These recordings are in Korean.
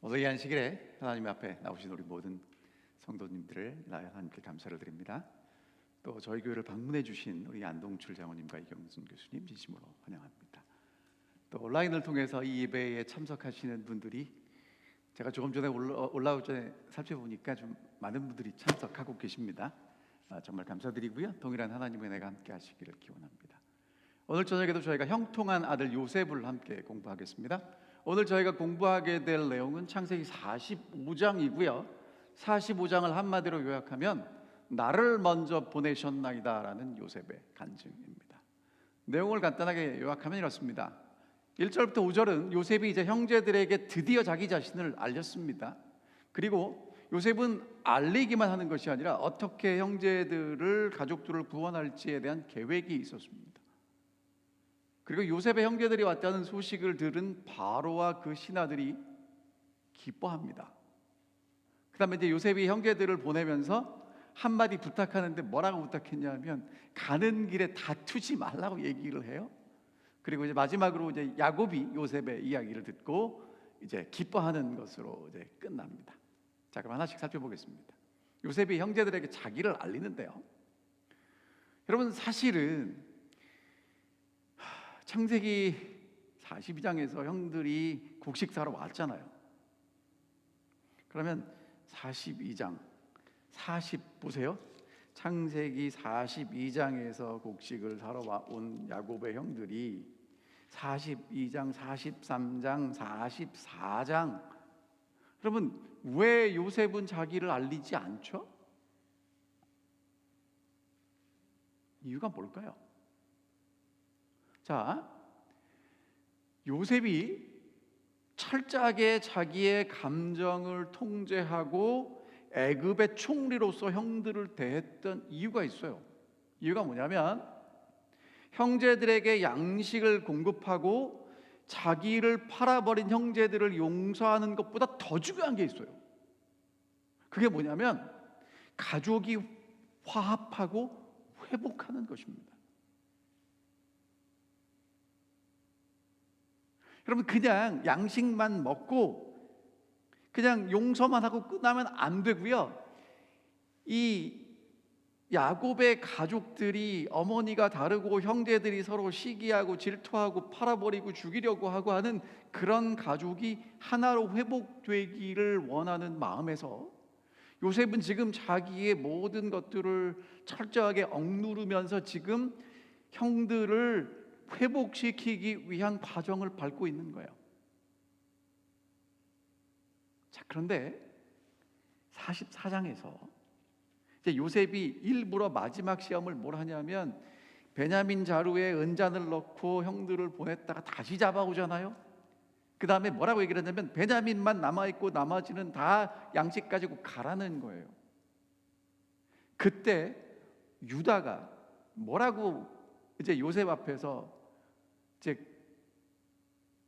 오늘 이 안식일에 하나님 앞에 나오신 우리 모든 성도님들을 하나님께 감사를 드립니다. 또 저희 교회를 방문해 주신 우리 안동출 장로님과 이경순 교수님 진심으로 환영합니다. 또 온라인을 통해서 이 예배에 참석하시는 분들이 제가 조금 전에 올라오기 전에 살펴보니까 좀 많은 분들이 참석하고 계십니다. 정말 감사드리고요. 동일한 하나님의 은혜가 함께 하시기를 기원합니다. 오늘 저녁에도 저희가 형통한 아들 요셉을 함께 공부하겠습니다. 오늘 저희가 공부하게 될 내용은 창세기 45장이고요 45장을 한마디로 요약하면 나를 먼저 보내셨나이다 라는 요셉의 간증입니다. 내용을 간단하게 요약하면 이렇습니다. 1절부터 5절은 요셉이 이제 형제들에게 드디어 자기 자신을 알렸습니다. 그리고 요셉은 알리기만 하는 것이 아니라 어떻게 형제들을, 가족들을 구원할지에 대한 계획이 있었습니다. 그리고 요셉의 형제들이 왔다는 소식을 들은 바로와 그 신하들이 기뻐합니다. 그 다음에 이제 요셉이 형제들을 보내면서 한마디 부탁하는데 뭐라고 부탁했냐면 가는 길에 다투지 말라고 얘기를 해요. 그리고 이제 마지막으로 이제 야곱이 요셉의 이야기를 듣고 이제 기뻐하는 것으로 이제 끝납니다. 자, 그럼 하나씩 살펴보겠습니다. 요셉이 형제들에게 자기를 알리는데요, 여러분 사실은 창세기 42장에서 형들이 곡식 사러 왔잖아요. 그러면 42장 40 보세요. 창세기 42장에서 곡식을 사러 온 야곱의 형들이 42장, 43장, 44장, 여러분 왜 요셉은 자기를 알리지 않죠? 이유가 뭘까요? 자, 요셉이 철저하게 자기의 감정을 통제하고 애굽의 총리로서 형들을 대했던 이유가 있어요. 이유가 뭐냐면 형제들에게 양식을 공급하고 자기를 팔아버린 형제들을 용서하는 것보다 더 중요한 게 있어요. 그게 뭐냐면 가족이 화합하고 회복하는 것입니다. 여러분 그냥 양식만 먹고 그냥 용서만 하고 끝나면 안 되고요. 이 야곱의 가족들이 어머니가 다르고 형제들이 서로 시기하고 질투하고 팔아버리고 죽이려고 하고 하는 그런 가족이 하나로 회복되기를 원하는 마음에서 요셉은 지금 자기의 모든 것들을 철저하게 억누르면서 지금 형들을 회복시키기 위한 과정을 밟고 있는 거예요. 자, 그런데 44장에서 이제 요셉이 일부러 마지막 시험을 뭘 하냐면 베냐민 자루에 은잔을 넣고 형들을 보냈다가 다시 잡아오잖아요. 그 다음에 뭐라고 얘기를 했냐면 베냐민만 남아있고 나머지는 다 양식 가지고 가라는 거예요. 그때 유다가 뭐라고 이제 요셉 앞에서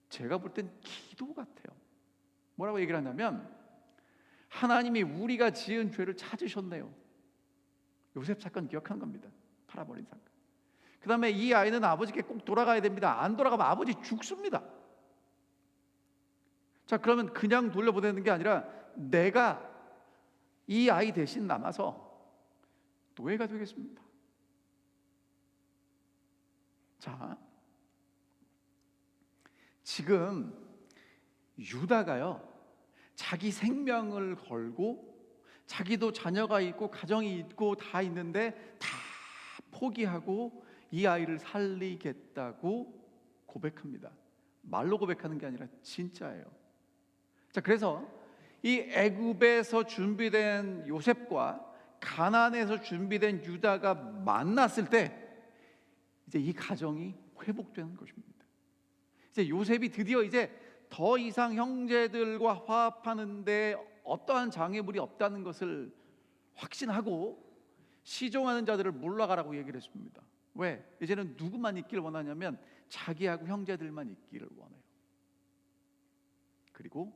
제가 볼 땐 기도 같아요. 뭐라고 얘기를 하냐면 하나님이 우리가 지은 죄를 찾으셨네요. 요셉 사건 기억한 겁니다. 팔아버린 사건. 그 다음에 이 아이는 아버지께 꼭 돌아가야 됩니다. 안 돌아가면 아버지 죽습니다. 자, 그러면 그냥 돌려보내는 게 아니라 내가 이 아이 대신 남아서 노예가 되겠습니다. 자, 지금 유다가요 자기 생명을 걸고 자기도 자녀가 있고 가정이 있고 다 있는데 다 포기하고 이 아이를 살리겠다고 고백합니다. 말로 고백하는 게 아니라 진짜예요. 자, 그래서 이 애굽에서 준비된 요셉과 가나안에서 준비된 유다가 만났을 때 이제 이 가정이 회복되는 것입니다. 이제 요셉이 드디어 이제 더 이상 형제들과 화합하는데 어떠한 장애물이 없다는 것을 확신하고 시종하는 자들을 물러가라고 얘기를 했습니다. 왜? 이제는 누구만 있기를 원하냐면 자기하고 형제들만 있기를 원해요. 그리고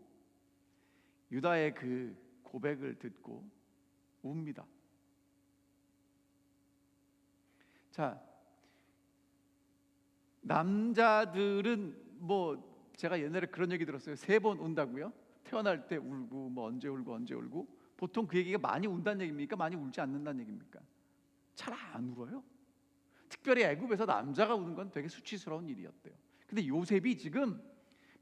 유다의 그 고백을 듣고 웁니다. 자, 남자들은 뭐 제가 옛날에 그런 얘기 들었어요. 3번 운다고요? 태어날 때 울고 뭐 언제 울고 보통 그 얘기가 많이 운다는 얘기입니까? 많이 울지 않는다는 얘기입니까? 잘 안 울어요. 특별히 애굽에서 남자가 우는 건 되게 수치스러운 일이었대요. 근데 요셉이 지금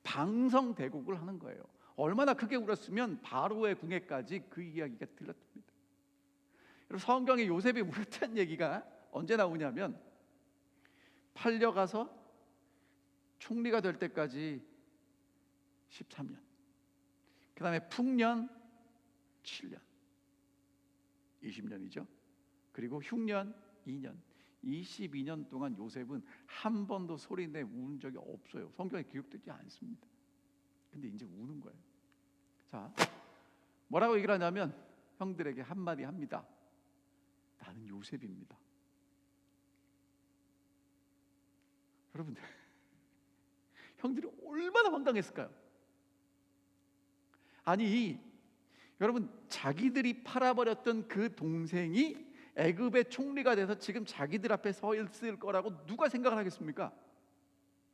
방성대곡을 하는 거예요. 얼마나 크게 울었으면 바로의 궁에까지 그 이야기가 들렸답니다. 여러분, 성경에 요셉이 울었다는 얘기가 언제 나오냐면 팔려가서 총리가 될 때까지 13년, 그 다음에 풍년 7년, 20년이죠. 그리고 흉년 2년, 22년 동안 요셉은 한 번도 소리내 우는 적이 없어요. 성경에 기록되지 않습니다. 근데 이제 우는 거예요. 자, 뭐라고 얘기를 하냐면 형들에게 한마디 합니다. 나는 요셉입니다. 여러분, 형들이 얼마나 황당했을까요? 아니, 여러분, 자기들이 팔아버렸던 그 동생이 애굽의 총리가 돼서 지금 자기들 앞에 서 있을 거라고 누가 생각을 하겠습니까?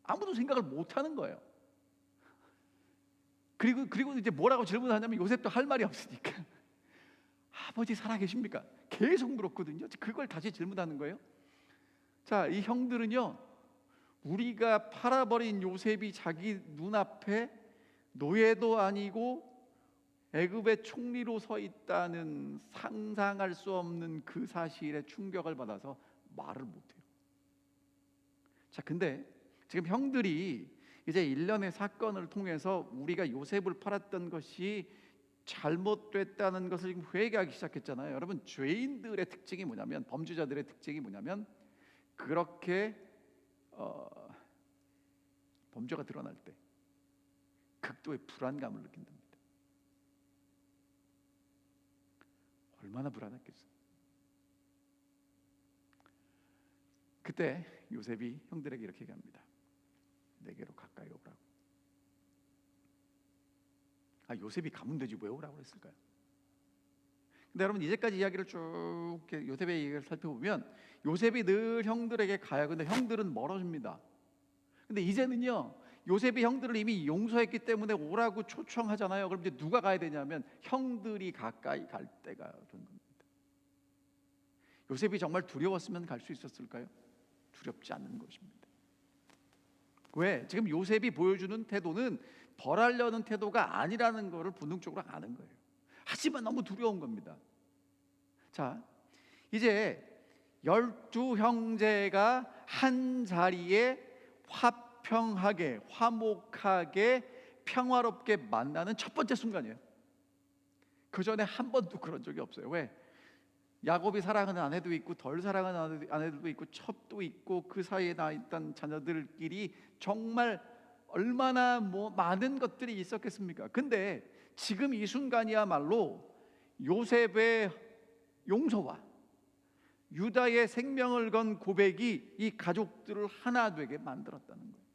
아무도 생각을 못 하는 거예요. 그리고 이제 뭐라고 질문하냐면 요셉도 할 말이 없으니까 아버지 살아계십니까? 계속 물었거든요. 그걸 다시 질문하는 거예요. 자, 이 형들은요, 우리가 팔아버린 요셉이 자기 눈앞에 노예도 아니고 애굽의 총리로 서 있다는 상상할 수 없는 그 사실에 충격을 받아서 말을 못해요. 자, 근데 지금 형들이 이제 일련의 사건을 통해서 우리가 요셉을 팔았던 것이 잘못됐다는 것을 지금 회개하기 시작했잖아요. 여러분, 죄인들의 특징이 뭐냐면, 범죄자들의 특징이 뭐냐면, 그렇게 범죄가 드러날 때 극도의 불안감을 느낀답니다. 얼마나 불안했겠어요. 그때 요셉이 형들에게 이렇게 얘기합니다. 내게로 가까이 오라고. 요셉이 가면 되지 왜 오라고 했을까요? 근데 여러분, 이제까지 이야기를 쭉 요셉의 얘기를 살펴보면 요셉이 늘 형들에게 가요. 근데 형들은 멀어집니다. 근데 이제는요, 요셉이 형들을 이미 용서했기 때문에 오라고 초청하잖아요. 그럼 이제 누가 가야 되냐면 형들이 가까이 갈 때가 된 겁니다. 요셉이 정말 두려웠으면 갈 수 있었을까요? 두렵지 않는 것입니다. 왜? 지금 요셉이 보여주는 태도는 벌하려는 태도가 아니라는 것을 본능적으로 아는 거예요. 하지만 너무 두려운 겁니다. 자, 이제 12형제가 한 자리에 화평하게, 화목하게, 평화롭게 만나는 첫 번째 순간이에요. 그 전에 한 번도 그런 적이 없어요. 왜? 야곱이 사랑하는 아내도 있고 덜 사랑하는 아내들도 있고 첩도 있고 그 사이에 나 있던 자녀들끼리 정말 얼마나 많은 것들이 있었겠습니까? 근데 지금 이 순간이야말로 요셉의 용서와 유다의 생명을 건 고백이 이 가족들을 하나 되게 만들었다는 거예요.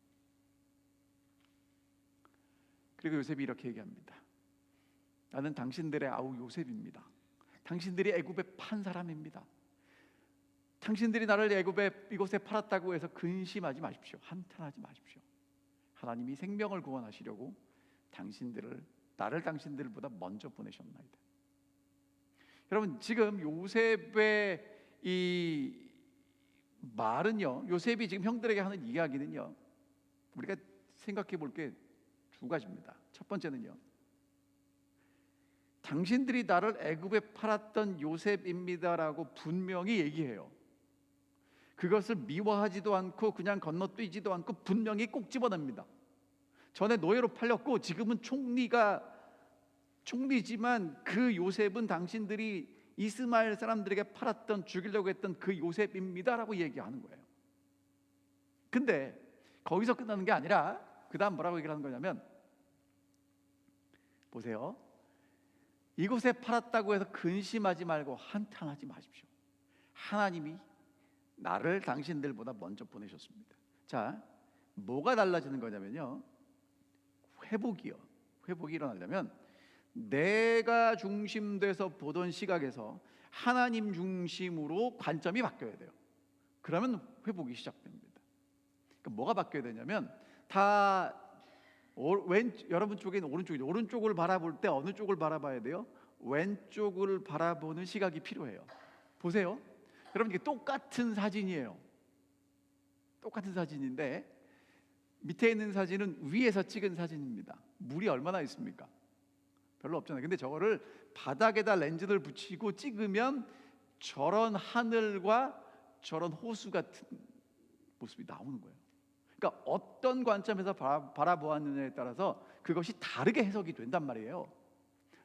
그리고 요셉이 이렇게 얘기합니다. 나는 당신들의 아우 요셉입니다. 당신들이 애굽에 판 사람입니다. 당신들이 나를 애굽에 이곳에 팔았다고 해서 근심하지 마십시오. 한탄하지 마십시오. 하나님이 생명을 구원하시려고 나를 당신들보다 먼저 보내셨나이다. 여러분, 지금 요셉의 이 말은요, 요셉이 지금 형들에게 하는 이야기는요, 우리가 생각해 볼 게 두 가지입니다. 첫 번째는요, 당신들이 나를 애굽에 팔았던 요셉입니다라고 분명히 얘기해요. 그것을 미워하지도 않고 그냥 건너뛰지도 않고 분명히 꼭 집어냅니다. 전에 노예로 팔렸고 지금은 총리지만 그 요셉은 당신들이 이스마엘 사람들에게 팔았던, 죽이려고 했던 그 요셉입니다라고 얘기하는 거예요. 근데 거기서 끝나는 게 아니라 그 다음 뭐라고 얘기를 하는 거냐면, 보세요, 이곳에 팔았다고 해서 근심하지 말고 한탄하지 마십시오. 하나님이 나를 당신들보다 먼저 보내셨습니다. 자, 뭐가 달라지는 거냐면요, 회복이 일어나려면 내가 중심돼서 보던 시각에서 하나님 중심으로 관점이 바뀌어야 돼요. 그러면 회복이 시작됩니다. 그러니까 뭐가 바뀌어야 되냐면, 다 여러분 쪽에는 오른쪽이죠. 오른쪽을 바라볼 때 어느 쪽을 바라봐야 돼요? 왼쪽을 바라보는 시각이 필요해요. 보세요. 여러분, 이게 똑같은 사진이에요. 똑같은 사진인데 밑에 있는 사진은 위에서 찍은 사진입니다. 물이 얼마나 있습니까? 별로 없잖아요. 근데 저거를 바닥에다 렌즈를 붙이고 찍으면 저런 하늘과 저런 호수 같은 모습이 나오는 거예요. 그러니까 어떤 관점에서 바라보았느냐에 따라서 그것이 다르게 해석이 된단 말이에요.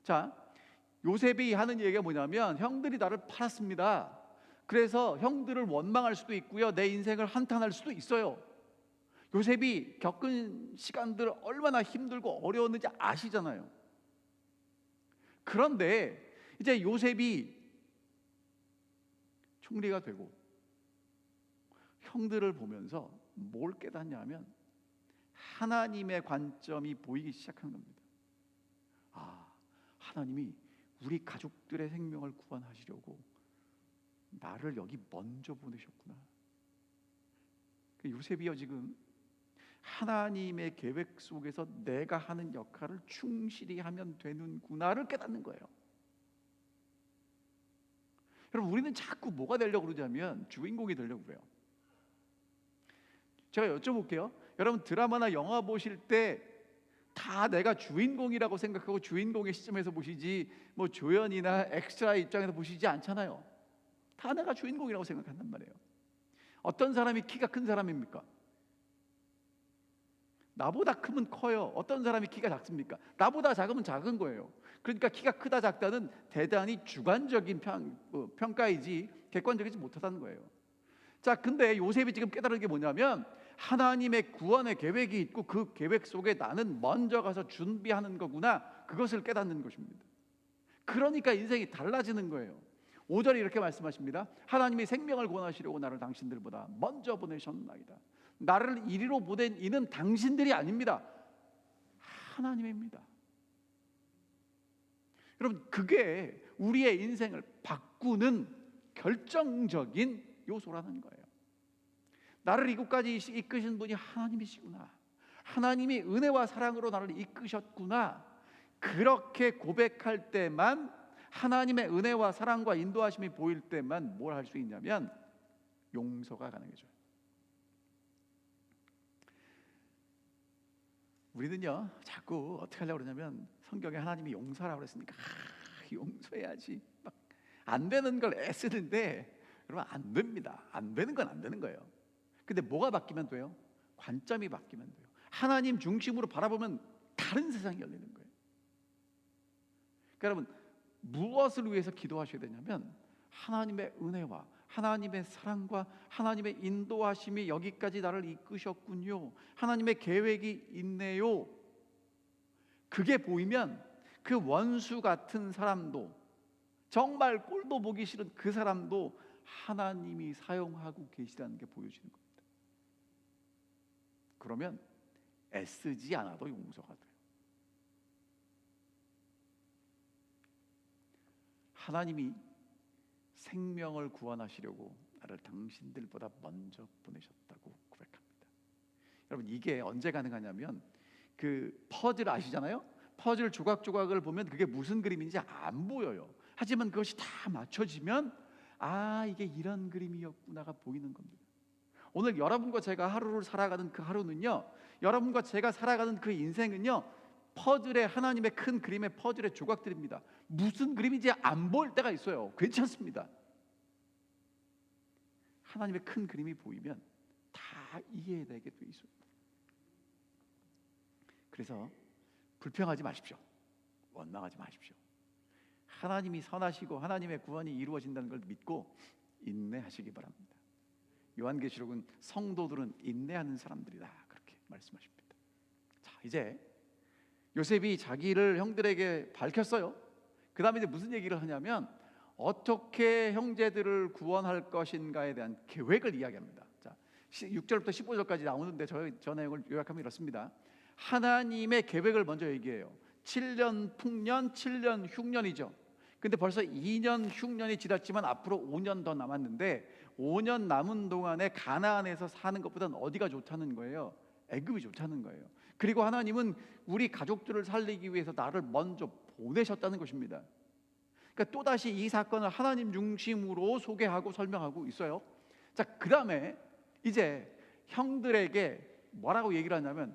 자, 요셉이 하는 얘기가 뭐냐면, 형들이 나를 팔았습니다. 그래서 형들을 원망할 수도 있고요, 내 인생을 한탄할 수도 있어요. 요셉이 겪은 시간들 얼마나 힘들고 어려웠는지 아시잖아요. 그런데 이제 요셉이 총리가 되고 형들을 보면서 뭘 깨닫냐면 하나님의 관점이 보이기 시작한 겁니다. 아, 하나님이 우리 가족들의 생명을 구원하시려고 나를 여기 먼저 보내셨구나. 요셉이요, 지금 하나님의 계획 속에서 내가 하는 역할을 충실히 하면 되는구나를 깨닫는 거예요. 여러분, 우리는 자꾸 뭐가 되려고 그러냐면 주인공이 되려고 그래요. 제가 여쭤볼게요. 여러분, 드라마나 영화 보실 때 다 내가 주인공이라고 생각하고 주인공의 시점에서 보시지, 뭐 조연이나 엑스트라 입장에서 보시지 않잖아요. 다 내가 주인공이라고 생각한단 말이에요. 어떤 사람이 키가 큰 사람입니까? 나보다 크면 커요. 어떤 사람이 키가 작습니까? 나보다 작으면 작은 거예요. 그러니까 키가 크다 작다는 대단히 주관적인 평가이지 객관적이지 못하다는 거예요. 자, 근데 요셉이 지금 깨달은 게 뭐냐면 하나님의 구원의 계획이 있고 그 계획 속에 나는 먼저 가서 준비하는 거구나, 그것을 깨닫는 것입니다. 그러니까 인생이 달라지는 거예요. 5절에 이렇게 말씀하십니다. 하나님이 생명을 구원하시려고 나를 당신들보다 먼저 보내셨나이다. 나를 이리로 보낸 이는 당신들이 아닙니다. 하나님입니다. 여러분, 그게 우리의 인생을 바꾸는 결정적인 요소라는 거예요. 나를 이곳까지 이끄신 분이 하나님이시구나, 하나님이 은혜와 사랑으로 나를 이끄셨구나, 그렇게 고백할 때만, 하나님의 은혜와 사랑과 인도하심이 보일 때만 뭘 할 수 있냐면 용서가 가능해져요. 우리는요, 자꾸 어떻게 하려고 그러냐면 성경에 하나님이 용서라고 그랬으니까 용서해야지, 막 안 되는 걸 애쓰는데, 여러분, 안 됩니다. 안 되는 건 안 되는 거예요. 근데 뭐가 바뀌면 돼요? 관점이 바뀌면 돼요. 하나님 중심으로 바라보면 다른 세상이 열리는 거예요. 그러니까 여러분, 무엇을 위해서 기도하셔야 되냐면 하나님의 은혜와 하나님의 사랑과 하나님의 인도하심이 여기까지 나를 이끄셨군요, 하나님의 계획이 있네요, 그게 보이면 그 원수 같은 사람도, 정말 꼴도 보기 싫은 그 사람도 하나님이 사용하고 계시다는 게 보여지는 겁니다. 그러면 애쓰지 않아도 용서가 돼요. 하나님이 생명을 구원하시려고 나를 당신들보다 먼저 보내셨다고 고백합니다. 여러분, 이게 언제 가능하냐면 그 퍼즐 아시잖아요? 퍼즐 조각조각을 보면 그게 무슨 그림인지 안 보여요. 하지만 그것이 다 맞춰지면 아, 이게 이런 그림이었구나가 보이는 겁니다. 오늘 여러분과 제가 하루를 살아가는 그 하루는요, 여러분과 제가 살아가는 그 인생은요, 퍼즐의, 하나님의 큰 그림의 퍼즐의 조각들입니다. 무슨 그림인지 안 보일 때가 있어요. 괜찮습니다. 하나님의 큰 그림이 보이면 다 이해되게 돼 있어요. 그래서 불평하지 마십시오. 원망하지 마십시오. 하나님이 선하시고 하나님의 구원이 이루어진다는 걸 믿고 인내하시기 바랍니다. 요한계시록은 성도들은 인내하는 사람들이다, 그렇게 말씀하십니다. 자, 이제 요셉이 자기를 형들에게 밝혔어요. 그 다음에 이제 무슨 얘기를 하냐면 어떻게 형제들을 구원할 것인가에 대한 계획을 이야기합니다. 자, 6절부터 15절까지 나오는데 저 내용을 요약하면 이렇습니다. 하나님의 계획을 먼저 얘기해요. 7년 풍년, 7년 흉년이죠. 근데 벌써 2년 흉년이 지났지만 앞으로 5년 더 남았는데 5년 남은 동안에 가나안에서 사는 것보다는 어디가 좋다는 거예요? 애굽이 좋다는 거예요. 그리고 하나님은 우리 가족들을 살리기 위해서 나를 먼저 보내셨다는 것입니다. 그러니까 또다시 이 사건을 하나님 중심으로 소개하고 설명하고 있어요. 자, 그 다음에 이제 형들에게 뭐라고 얘기를 하냐면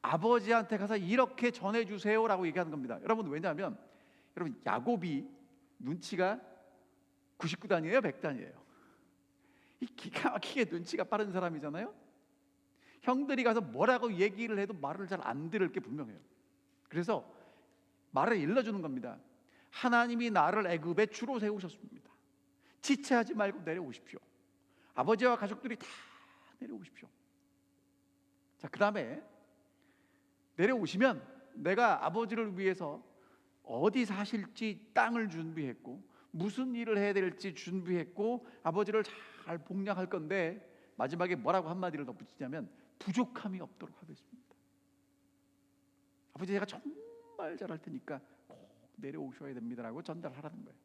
아버지한테 가서 이렇게 전해주세요 라고 얘기하는 겁니다. 여러분, 왜냐하면 여러분, 야곱이 눈치가 99단이에요 100단이에요? 이 기가 막히게 눈치가 빠른 사람이잖아요. 형들이 가서 뭐라고 얘기를 해도 말을 잘 안 들을 게 분명해요. 그래서 말을 일러주는 겁니다. 하나님이 나를 애굽에 주로 세우셨습니다. 지체하지 말고 내려오십시오. 아버지와 가족들이 다 내려오십시오. 자, 그 다음에 내려오시면 내가 아버지를 위해서 어디 사실지 땅을 준비했고 무슨 일을 해야 될지 준비했고 아버지를 잘 복양할 건데, 마지막에 뭐라고 한마디를 덧붙이냐면 부족함이 없도록 하겠습니다. 아버지, 제가 정말 잘할 테니까 꼭 내려오셔야 됩니다라고 전달하라는 거예요.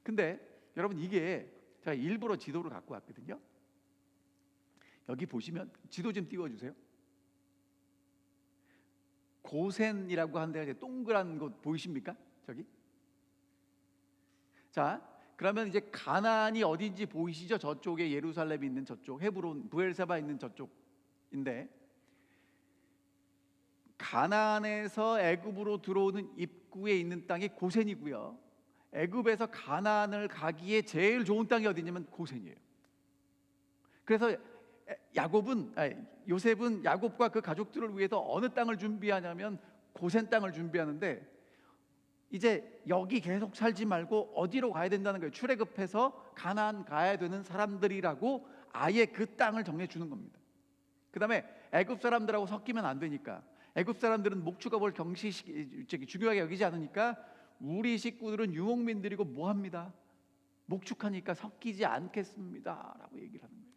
근데 여러분, 이게 제가 일부러 지도를 갖고 왔거든요. 여기 보시면 지도 좀 띄워주세요. 고센이라고 하는 데가 동그란 곳 보이십니까? 저기. 자, 그러면 이제 가나안이 어딘지 보이시죠? 저쪽에 예루살렘이 있는 저쪽, 헤브론, 브엘사바 있는 저쪽인데, 가나안에서 애굽으로 들어오는 입구에 있는 땅이 고센이고요. 애굽에서 가나안을 가기에 제일 좋은 땅이 어디냐면 고센이에요. 그래서 요셉은 야곱과 그 가족들을 위해서 어느 땅을 준비하냐면 고센 땅을 준비하는데, 이제 여기 계속 살지 말고 어디로 가야 된다는 거예요. 출애굽해서 가나안 가야 되는 사람들이라고 아예 그 땅을 정해 주는 겁니다. 그 다음에 애굽 사람들하고 섞이면 안 되니까, 애굽 사람들은 목축업을 중요하게 여기지 않으니까 우리 식구들은 유목민들이고 뭐합니다? 목축하니까 섞이지 않겠습니다 라고 얘기를 하는 거예요.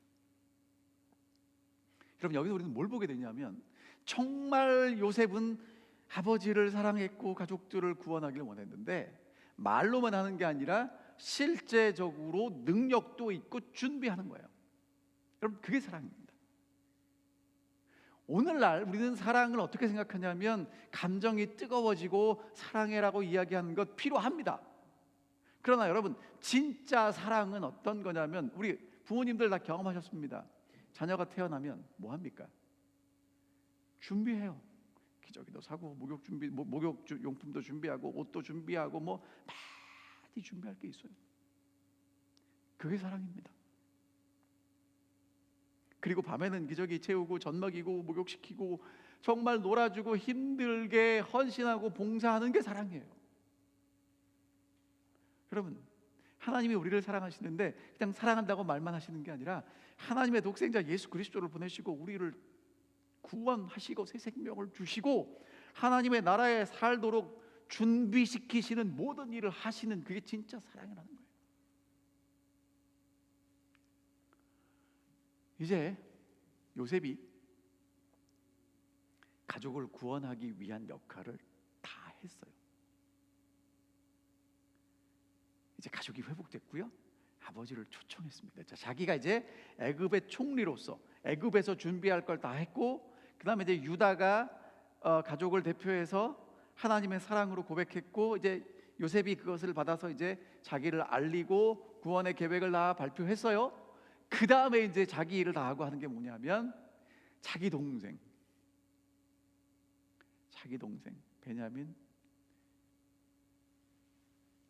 여러분, 여기서 우리는 뭘 보게 되냐면 정말 요셉은 아버지를 사랑했고 가족들을 구원하기를 원했는데 말로만 하는 게 아니라 실제적으로 능력도 있고 준비하는 거예요. 여러분, 그게 사랑입니다. 오늘날 우리는 사랑을 어떻게 생각하냐면 감정이 뜨거워지고 사랑해라고 이야기하는 것 필요합니다. 그러나 여러분, 진짜 사랑은 어떤 거냐면, 우리 부모님들 다 경험하셨습니다. 자녀가 태어나면 뭐 합니까? 준비해요. 기저귀도 사고 목욕 용품도 준비하고 옷도 준비하고 뭐 많이 준비할 게 있어요. 그게 사랑입니다. 그리고 밤에는 기저귀 채우고 젖 먹이고 목욕시키고 정말 놀아주고 힘들게 헌신하고 봉사하는 게 사랑이에요. 여러분, 하나님이 우리를 사랑하시는데 그냥 사랑한다고 말만 하시는 게 아니라 하나님의 독생자 예수 그리스도를 보내시고 우리를 구원하시고 새 생명을 주시고 하나님의 나라에 살도록 준비시키시는 모든 일을 하시는, 그게 진짜 사랑이라는 거예요. 이제 요셉이 가족을 구원하기 위한 역할을 다 했어요. 이제 가족이 회복됐고요. 아버지를 초청했습니다. 자, 자기가 이제 애굽의 총리로서 애굽에서 준비할 걸 다 했고, 그 다음에 이제 유다가 가족을 대표해서 하나님의 사랑으로 고백했고, 이제 요셉이 그것을 받아서 이제 자기를 알리고 구원의 계획을 다 발표했어요. 그 다음에 이제 자기 일을 다 하고 하는 게 뭐냐면 자기 동생 베냐민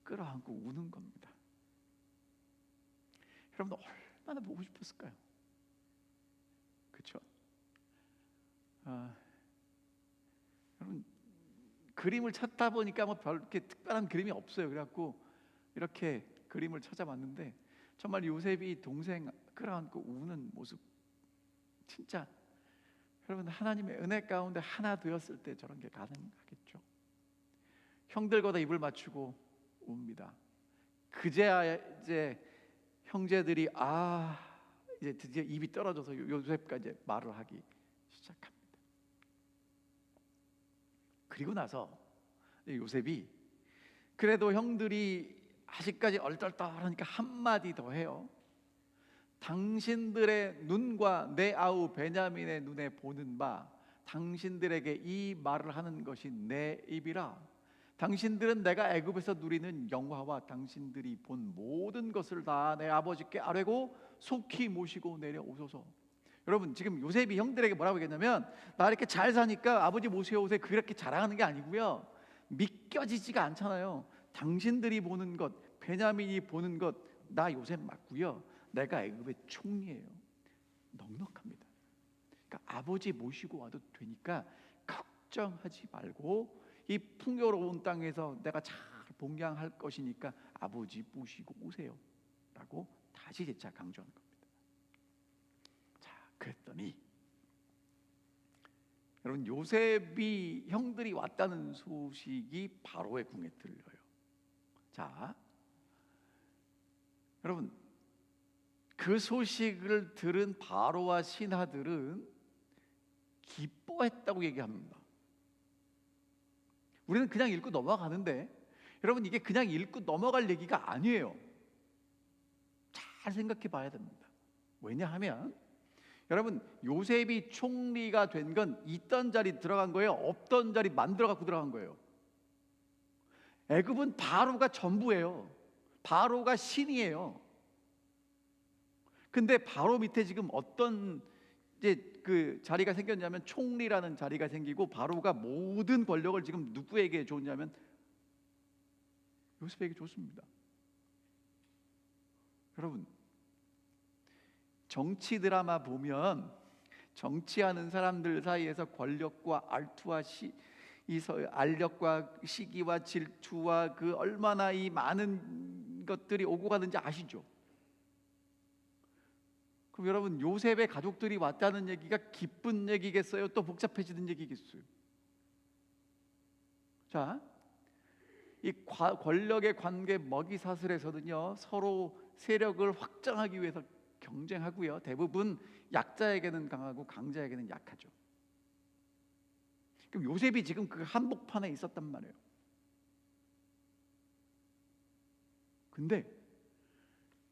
끌어안고 우는 겁니다. 여러분, 얼마나 보고 싶었을까요? 그렇죠? 여러분, 그림을 찾다 보니까 뭐 별 이렇게 특별한 그림이 없어요. 그래갖고 이렇게 그림을 찾아봤는데 정말 요셉이 동생 끌어안고 우는 모습, 진짜 여러분, 하나님의 은혜 가운데 하나 되었을 때 저런 게 가능하겠죠. 형들보다 입을 맞추고 웁니다. 그제야 이제 형제들이 이제 드디어 입이 떨어져서 요셉까지 말을 하기 시작합니다. 그리고 나서 요셉이 그래도 형들이 아직까지 얼떨떨하니까 한마디 더 해요. 당신들의 눈과 내 아우 베냐민의 눈에 보는 바 당신들에게 이 말을 하는 것이 내 입이라. 당신들은 내가 애굽에서 누리는 영화와 당신들이 본 모든 것을 다 내 아버지께 아뢰고 속히 모시고 내려오소서. 여러분, 지금 요셉이 형들에게 뭐라고 얘기했냐면, 나 이렇게 잘 사니까 아버지 모셔오세요, 그렇게 자랑하는 게 아니고요, 믿겨지지가 않잖아요. 당신들이 보는 것, 베냐민이 보는 것, 나 요셉 맞고요, 내가 애굽의 총리예요. 넉넉합니다. 그러니까 아버지 모시고 와도 되니까 걱정하지 말고 이 풍요로운 땅에서 내가 잘 봉양할 것이니까 아버지 모시고 오세요 라고 다시 재차 강조하는 겁니다. 자, 그랬더니 여러분, 요셉이 형들이 왔다는 소식이 바로의 궁에 들려요. 자, 여러분, 그 소식을 들은 바로와 신하들은 기뻐했다고 얘기합니다. 우리는 그냥 읽고 넘어가는데, 여러분, 이게 그냥 읽고 넘어갈 얘기가 아니에요. 잘 생각해 봐야 됩니다. 왜냐하면 여러분, 요셉이 총리가 된 건 있던 자리 들어간 거예요, 없던 자리 만들어 갖고 들어간 거예요. 애굽은 바로가 전부예요. 바로가 신이에요. 근데 바로 밑에 지금 어떤 이제 그 자리가 생겼냐면 총리라는 자리가 생기고, 바로가 모든 권력을 지금 누구에게 줬냐면 요셉에게 줬습니다. 여러분, 정치 드라마 보면 정치하는 사람들 사이에서 권력과 알력과 시기와 질투와 그 얼마나 이 많은 것들이 오고 가는지 아시죠? 그럼 여러분, 요셉의 가족들이 왔다는 얘기가 기쁜 얘기겠어요? 또 복잡해지는 얘기겠어요? 자, 이 권력의 관계 먹이사슬에서는요, 서로 세력을 확장하기 위해서 경쟁하고요, 대부분 약자에게는 강하고 강자에게는 약하죠. 그럼 요셉이 지금 그 한복판에 있었단 말이에요. 근데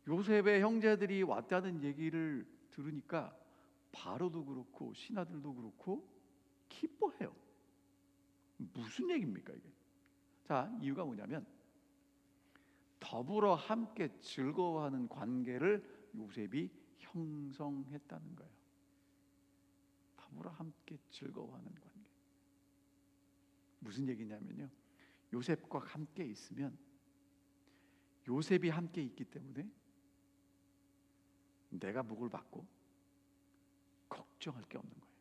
요셉의 형제들이 왔다는 얘기를 들으니까 바로도 그렇고 신하들도 그렇고 기뻐해요. 무슨 얘기입니까 이게? 자, 이유가 뭐냐면 더불어 함께 즐거워하는 관계를 요셉이 형성했다는 거예요. 더불어 함께 즐거워하는 관계. 무슨 얘기냐면요, 요셉과 함께 있으면, 요셉이 함께 있기 때문에 내가 목을 받고 걱정할 게 없는 거예요.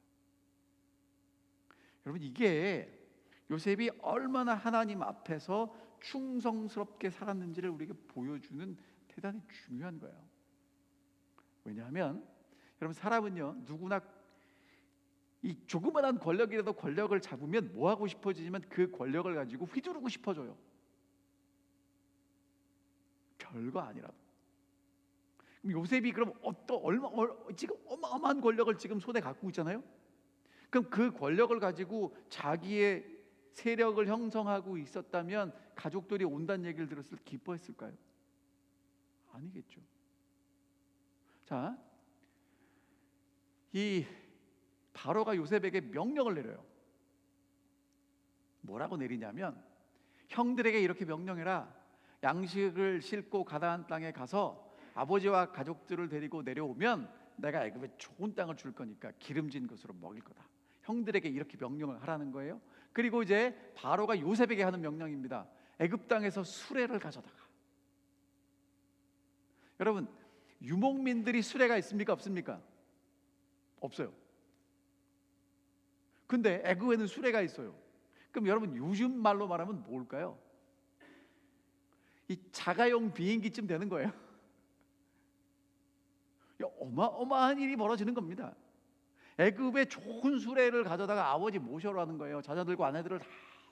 여러분, 이게 요셉이 얼마나 하나님 앞에서 충성스럽게 살았는지를 우리에게 보여주는 대단히 중요한 거예요. 왜냐하면 여러분, 사람은요, 누구나 이 조그만한 권력이라도 권력을 잡으면 뭐 하고 싶어지냐면 그 권력을 가지고 휘두르고 싶어져요. 별거 아니라도. 그럼 요셉이 그럼 지금 어마어마한 권력을 지금 손에 갖고 있잖아요. 그럼 그 권력을 가지고 자기의 세력을 형성하고 있었다면 가족들이 온다는 얘기를 들었을 때 기뻐했을까요? 아니겠죠. 자, 이 바로가 요셉에게 명령을 내려요. 뭐라고 내리냐면, 형들에게 이렇게 명령해라. 양식을 싣고 가나안 땅에 가서 아버지와 가족들을 데리고 내려오면 내가 애굽에 좋은 땅을 줄 거니까 기름진 것으로 먹일 거다. 형들에게 이렇게 명령을 하라는 거예요. 그리고 이제 바로가 요셉에게 하는 명령입니다. 애굽 땅에서 수레를 가져다가. 여러분, 유목민들이 수레가 있습니까? 없습니까? 없어요. 근데 애굽에는 수레가 있어요. 그럼 여러분, 요즘 말로 말하면 뭘까요? 이 자가용 비행기쯤 되는 거예요. 어마어마한 일이 벌어지는 겁니다. 애굽에 좋은 수레를 가져다가 아버지 모셔라는 거예요. 자녀들과 아내들을 다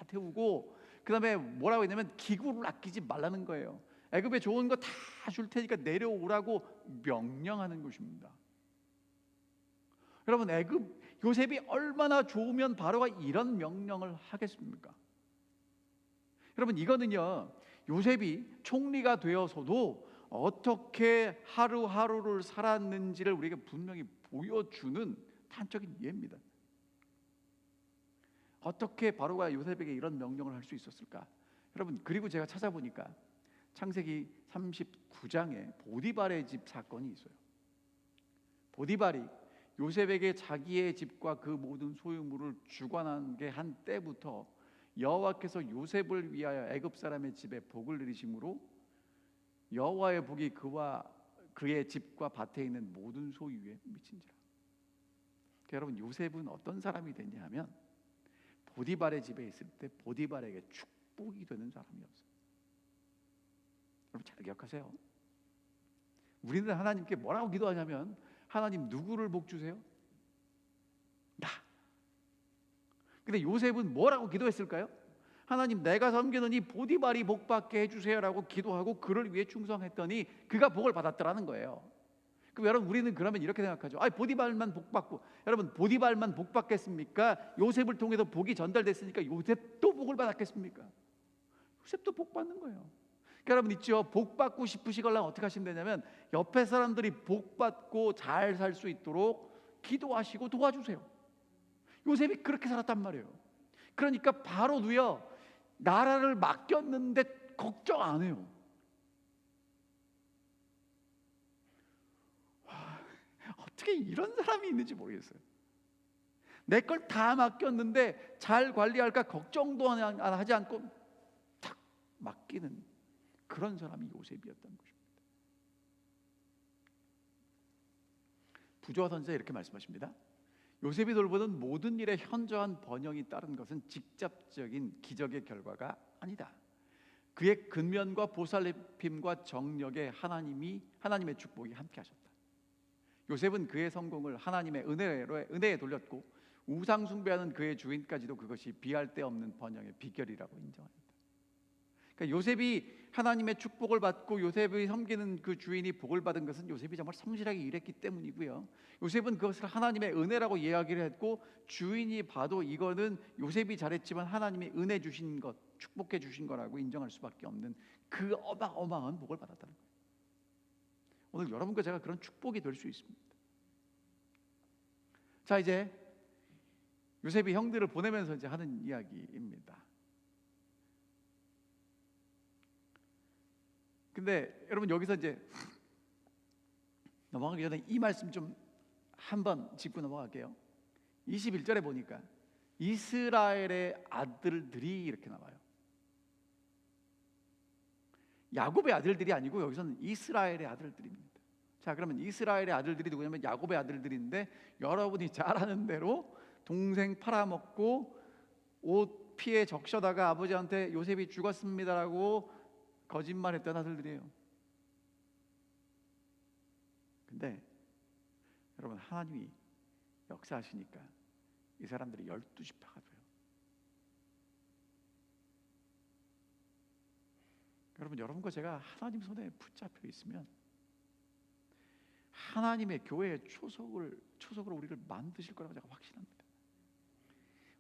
태우고, 그 다음에 뭐라고 했냐면 기구를 아끼지 말라는 거예요. 애굽에 좋은 거 다 줄 테니까 내려오라고 명령하는 것입니다. 여러분, 요셉이 얼마나 좋으면 바로가 이런 명령을 하겠습니까? 여러분, 이거는요, 요셉이 총리가 되어서도 어떻게 하루하루를 살았는지를 우리에게 분명히 보여주는 단적인 예입니다. 어떻게 바로가 요셉에게 이런 명령을 할 수 있었을까? 여러분, 그리고 제가 찾아보니까 창세기 39장에 보디발의 집 사건이 있어요. 보디발이 요셉에게 자기의 집과 그 모든 소유물을 주관한 게 한 때부터 여호와께서 요셉을 위하여 애굽 사람의 집에 복을 내리심으로 여호와의 복이 그와 그의 집과 밭에 있는 모든 소유에 미친지라. 여러분, 요셉은 어떤 사람이 됐냐 하면 보디발의 집에 있을 때 보디발에게 축복이 되는 사람이었어요. 여러분, 잘 기억하세요. 우리는 하나님께 뭐라고 기도하냐면, 하나님 누구를 복 주세요? 나. 근데 요셉은 뭐라고 기도했을까요? 하나님, 내가 섬기는 이 보디발이 복 받게 해주세요라고 기도하고 그를 위해 충성했더니 그가 복을 받았더라는 거예요. 그럼 여러분, 우리는 그러면 이렇게 생각하죠. 보디발만 복 받고, 여러분, 보디발만 복 받겠습니까? 요셉을 통해서 복이 전달됐으니까 요셉도 복을 받았겠습니까? 요셉도 복 받는 거예요. 그러니까 여러분 있죠, 복 받고 싶으시걸랑 어떻게 하시면 되냐면 옆에 사람들이 복 받고 잘 살 수 있도록 기도하시고 도와주세요. 요셉이 그렇게 살았단 말이에요. 그러니까 바로도요, 나라를 맡겼는데 걱정 안 해요. 어떻게 이런 사람이 있는지 모르겠어요. 내 걸 다 맡겼는데 잘 관리할까 걱정도 하지 않고 탁 맡기는 그런 사람이 요셉이었던 것입니다. 부조화 선지자 이렇게 말씀하십니다. 요셉이 돌보는 모든 일에 현저한 번영이 따른 것은 직접적인 기적의 결과가 아니다. 그의 근면과 보살핌과 정력에 하나님의 축복이 함께하셨다. 요셉은 그의 성공을 하나님의 은혜에 돌렸고 우상 숭배하는 그의 주인까지도 그것이 비할 데 없는 번영의 비결이라고 인정합니다. 그러니까 요셉이 하나님의 축복을 받고 요셉이 섬기는 그 주인이 복을 받은 것은 요셉이 정말 성실하게 일했기 때문이고요. 요셉은 그것을 하나님의 은혜라고 이야기를 했고 주인이 봐도 이거는 요셉이 잘했지만 하나님이 은혜 주신 것, 축복해 주신 거라고 인정할 수밖에 없는 그 어마어마한 복을 받았다는 거예요. 오늘 여러분과 제가 그런 축복이 될 수 있습니다. 자, 이제 요셉이 형들을 보내면서 이제 하는 이야기입니다. 근데 여러분, 여기서 이제 넘어가기 전에 이 말씀 좀 한번 짚고 넘어갈게요. 21절에 보니까 이스라엘의 아들들이 이렇게 나와요. 야곱의 아들들이 아니고 여기서는 이스라엘의 아들들입니다. 자, 그러면 이스라엘의 아들들이 누구냐면 야곱의 아들들인데, 여러분이 잘 아는 대로 동생 팔아먹고 옷 피해 적셔다가 아버지한테 요셉이 죽었습니다라고 거짓말했던 아들들이에요. 근데 여러분, 하나님이 역사하시니까 이 사람들이 12지파가 돼요. 여러분, 여러분과 제가 하나님 손에 붙잡혀 있으면 하나님의 교회의 초석으로 우리를 만드실 거라고 제가 확신합니다.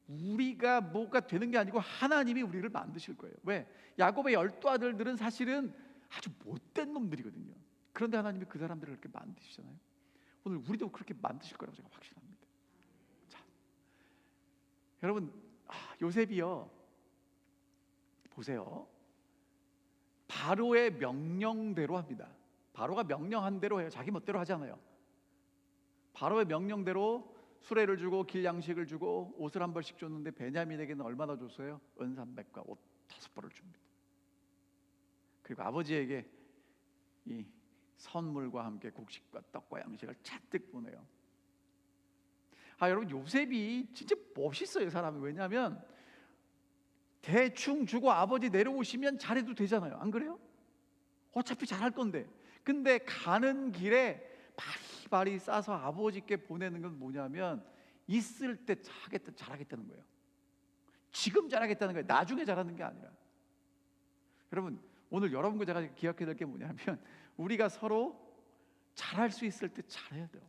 우리가 뭐가 되는 게 아니고 하나님이 우리를 만드실 거예요. 왜? 야곱의 12아들들은 사실은 아주 못된 놈들이거든요. 그런데 하나님이 그 사람들을 그렇게 만드시잖아요. 오늘 우리도 그렇게 만드실 거라고 제가 확신합니다. 자, 여러분, 요셉이요, 보세요. 바로의 명령대로 합니다. 바로가 명령한 대로 해요. 자기 멋대로 하잖아요. 바로의 명령대로 수레를 주고 길 양식을 주고 옷을 한 벌씩 줬는데 베냐민에게는 얼마나 줬어요? 은 300과 옷 5벌을 줍니다. 그리고 아버지에게 이 선물과 함께 곡식과 떡과 양식을 잔뜩 보내요. 여러분, 요셉이 진짜 멋있어요, 사람이. 왜냐하면 대충 주고 아버지 내려오시면 잘해도 되잖아요. 안 그래요? 어차피 잘할 건데. 근데 가는 길에 바리바리 싸서 아버지께 보내는 건 뭐냐면 있을 때 잘하겠다는 거예요. 지금 잘하겠다는 거예요. 나중에 잘하는 게 아니라. 여러분, 오늘 여러분과 제가 기억해야 될 게 뭐냐면 우리가 서로 잘할 수 있을 때 잘해야 돼요.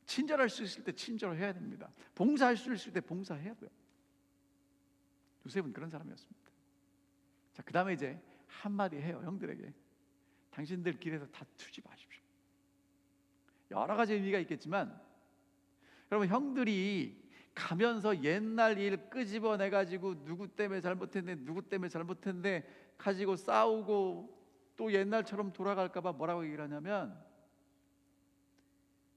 친절할 수 있을 때 친절해야 됩니다. 봉사할 수 있을 때 봉사해야 돼요. 요셉은 그런 사람이었습니다. 자, 그 다음에 이제 한마디 해요, 형들에게. 당신들 길에서 다투지 마십시오. 여러 가지 의미가 있겠지만, 여러분, 형들이 가면서 옛날 일 끄집어내 가지고 누구 때문에 잘못했는데 가지고 싸우고 또 옛날처럼 돌아갈까 봐 뭐라고 얘기를 하냐면,